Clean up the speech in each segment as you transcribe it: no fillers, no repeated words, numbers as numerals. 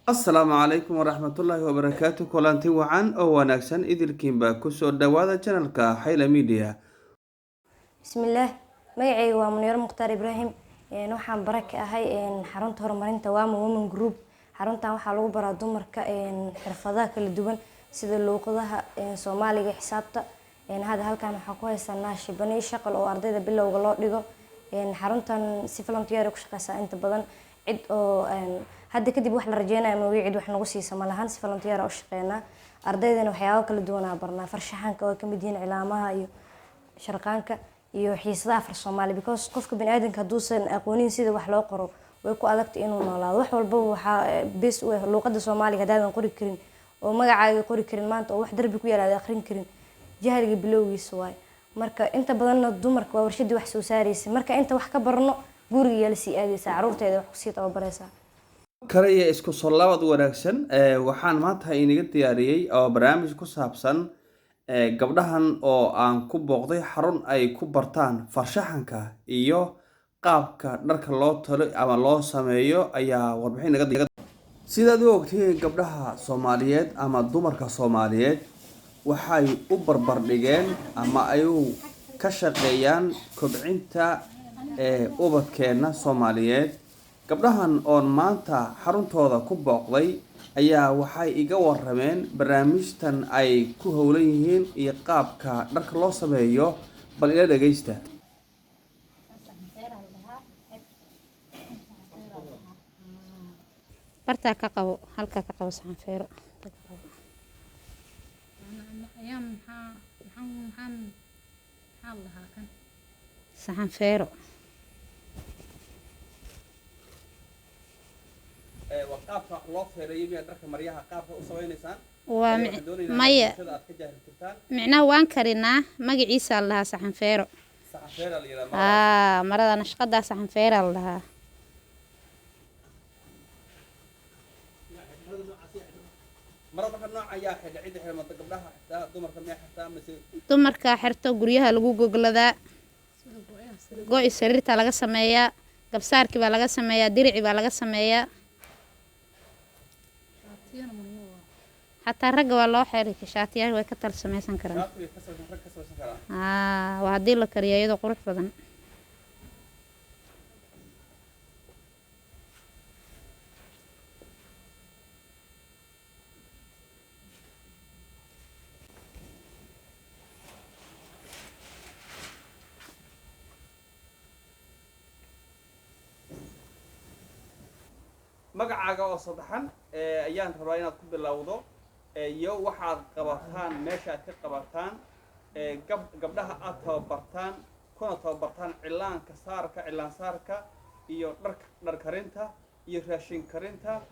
asalaamu calaykum waraxmatullaahi wabarakaatu kulanti wacan oo wanaagsan idilkiinba kusoo dhawaada janalka Xayla Media. bismillaah magacayga waa Munir Mukhtaar Ibraahim waxaan bara ka ahay xarunta horumarinta Wama Women Group. xaruntan waxaa lagu baraa dumarka xirfadaha kala duwan sida luqadaha Soomaaliga, xisaabta. Hadda halkan waxaan ku haysanaa shibani shaqal oo ardayda bilowga loo dhigo. xaruntan si volunteer ku shaqeysaa inta badan cid oo hadda kadib wax la rajeynayo ma cid wax nagu siiso ma lahan, si volunteer u shaqeynaa. ardaydana waxyaabo kala duwan aan barnaa, farshaxanka oo kamid yihiin cilaamaha iyo sharqaanka iyo xiisadaha af Soomaali, because qofka bini'aadamka haduusan aqoonin sida wax loo qoro way ku adagtay inuu noolaado. wax walba waxaa base u ah luqadda Soomaaliga hadaadan qori karin oo magacaaga qori karin maanta oo wax darbi ku yaala akhrin karin, jahliga bilowgiisa waay. marka inta badanna dumarka waa warshadii wax soo saaraysa, marka inta wax ka barno guriga la sii aadaysa, caruurteeda wax ku sii tababaraysa. kale iyo isku soo laabad wanaagsan. waxaan maanta inaga diyaariyey oo barnaamij ku saabsan gabdhahan oo aan ku booqday xarun ay ku bartaan farshaxanka iyo qaabka dharka loo talo ama loo sameeyo ayaa warbixin naga sidaad u ogtihiin gabdhaha Soomaaliyeed ama dumarka Soomaaliyeed waxay u barbardhigeen ama ay ka shaqeeyaan kobcinta ubadkeena Soomaaliyeed. gabdhahan oo maanta xaruntooda ku booqday ayaa waxay iga warameen barnaamijtan ay ku howlan yihiin iyo qaabka dharka loo sameeyo. bal ila dhageysta. barta ka qabo halka ka qabo saxan feero saxan feero qaabka loo feereeyo miyaa dharka maryaha qaabka u sameeynaysan waa maya micnaha waan karinaa magaciisa la dhahaa saxan feero. saxan feero la yiraahdo marada nashqada saxan feero la dhahaa. marada nooc ayaa xidhid xirmada gabdhaha xitaa dumarka ma xitaa mise dumarka xirto guryaha lagu gogladaa, go'i sariirta laga sameeyaa, gabsaarki baa laga sameeyaa, dirici baa laga sameeyaa. حتى رجع والله حرك شاتيات ويكتر سميسن كرنا. وهدي لك رياضة قرح بدن. magacaaga oo saddexan ayaan rabaa inaad ku bilowdo iyo waxaad qabataan meesha aad ka qabataan gabdhaha aad tababartaan kuna tababartaan cilaanka saarka cilaan saarka iyo dhar karinta iyo raashin karinta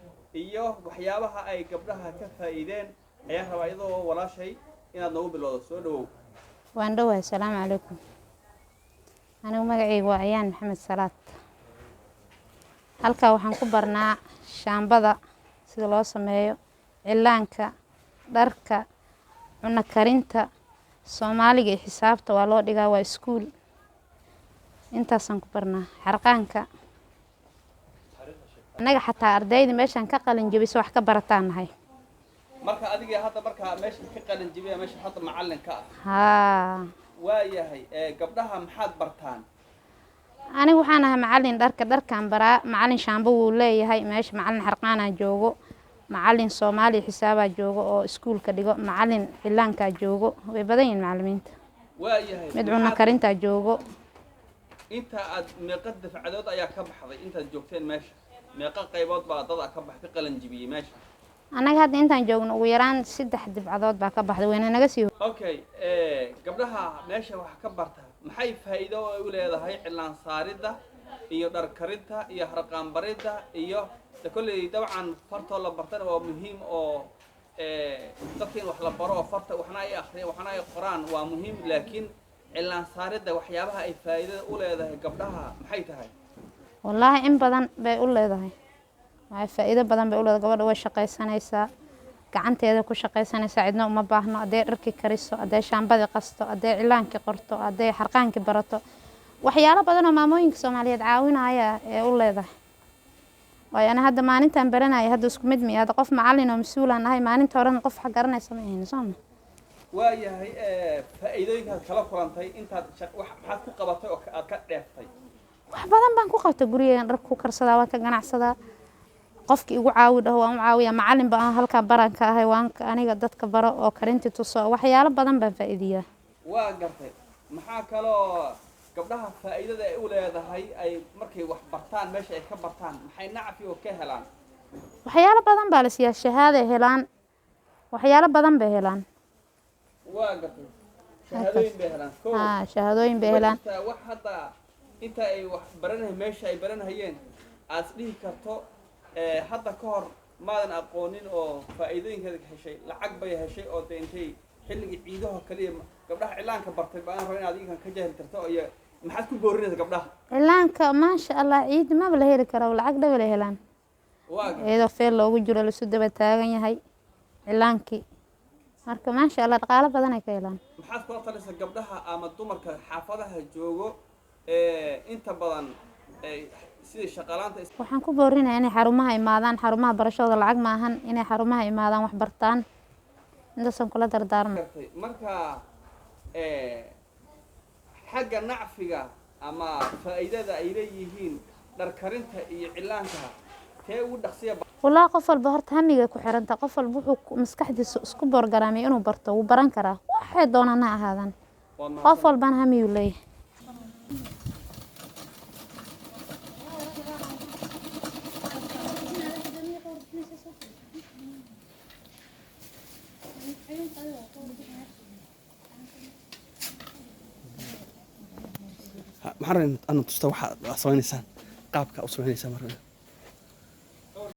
iyo waxyaabaha ay gabdhaha ka faa'iideen ayaan rabaa iyadoo walaashay inaad noogu bilowdo. soo dhawow. waan dhawahay. assalaamu calaykum. anigu magacaygu waa Ayaan Maxamed Salaad. halka waxaan ku barnaa shaambada sida loo sameeyo, cilaanka, dharka, cunno karinta, Soomaaliga iyo xisaabta waa loo dhigaa, waa iskuul. intaasaan ku barnaa xarqaanka. anaga xataa ardayda meeshan ka qalin jabiso wax ka barataan nahay. marka adiga hadda marka meesha ka qalin jabiya meesha hadda macallin ka ah waayahay gabdhaha maxaad bartaan? anigu waxaan ahay macallin dharkaan baraa, macallin shaambo wuu leeyahay meesha, macallin xarqaana joogo, macallin Soomaali xisaaba joogo oo iskuulka dhigo, macallin cilaanka joogo, way badan yihiin macallimiinta. waayahay mid cunno karinta joogo. inta aad meeqa dafcadood ayaa ka baxday intaad joogteen meesha? meeqa qaybood baa dad ka baxay qalin jabiyay meesha? anaga hadda intaan joogno ugu yaraan 3 dibcadood baa ka baxday, wayna naga sii. okay gabdhaha meesha wax ka barta maxay faa'iido u leedahay cilaan saaridda iyo dhar karinta iyo harqaan baridda iyo kulli dabcan farto la bartana waa muhiim oo dadkeen wax la baro farta waxna ay akhriyaan waxna ay qoraan waa muhiim, laakiin cilaan saaridda waxyaabaha ay faa'iido u leedahay gabdhaha maxay tahay? wallahi in badan bay u leedahay, waxay faa'iido badan bay u leedahay. gabadha way shaqaysanaysaa, gacanteeda ku shaqaysanaysaa, cidna uma baahno. haday dharki kariso, haday shaambada qasto, haday cilaanki qorto, haday xarqaanki barato, waxyaalo badan oo maamooyinka Soomaaliyeed caawinaya ee u leedahay. waayo ana hadda maalintaan baranaya hadda isku mid miya hadda qof macallin oo mas-uul aan ahay maalinta horena qof wax garanaysa ma ahayn soo ma waayahay faa'iidooyinkaad kala kulantay intaad maxaad ku qabatay oo aad ka dheeftay wax badan baan ku qabtay gurigeygan dhar ku karsadaa waan ka ganacsadaa qofki igu caawi dhaho waan u caawiyaa macallin baan halkaa baranka ahay waan aniga dadka baro oo karinti tuso waxyaalo badan baan faa'iidiyaa waa gartay maxaa kaloo gabdhaha faa'iidada ay u leedahay ay markay wax bartaan meesha ay ka bartaan maxay nacfi oo ka helaan waxyaalo badan baa la siiyaa shahaado helaan waxyaalo badan bay helaan waa gartay shahaadooyin bay helaan shahaadooyin bay helaan wax hadda inta ay wax baranayeen meesha ay baranayeen aad dhihi karto hadda ka hor maadan aqoonin oo faa'iidooyinkeeda heshay lacag bay heshay oo deentay xilligii ciidaha kaliya gabdhaha cilaanka bartay baan rabaa inaad iyagan ka jahil karto iyo maxaad ku boorinaysaa gabdhaha cilaanka maasha allah ciid maba la heli karo lacag dhaba la helaan iyadoo feel loogu jiro lasu daba taagan yahay cilaankii marka maasha allah dhaqaalo badan ay ka helaan maxaad kula talisaa gabdhaha ama dumarka xaafadaha joogo inta badan sidii shaqaalaanta waxaan ku boorinayaa inay xarumaha imaadaan xarumaha barashada lacag ma ahan inay xarumaha imaadaan wax bartaan intaasaan kula dardaarmo marka xagga nacfiga ama faa'iidada ay leeyihiin dhar karinta iyo cilaanka tee ugu dhaqsiya walaa qof walba horta hamiga ku xiranta qof walba wuxuu maskaxdiisa isku borgaraamay inuu barto wuu baran karaa waxay doonaan ha ahaadaan qof walbana hamiyuu leeyahay maxaa rabaa ana tusta waxaad samaynaysaan qaabka u samaynaysaa markaa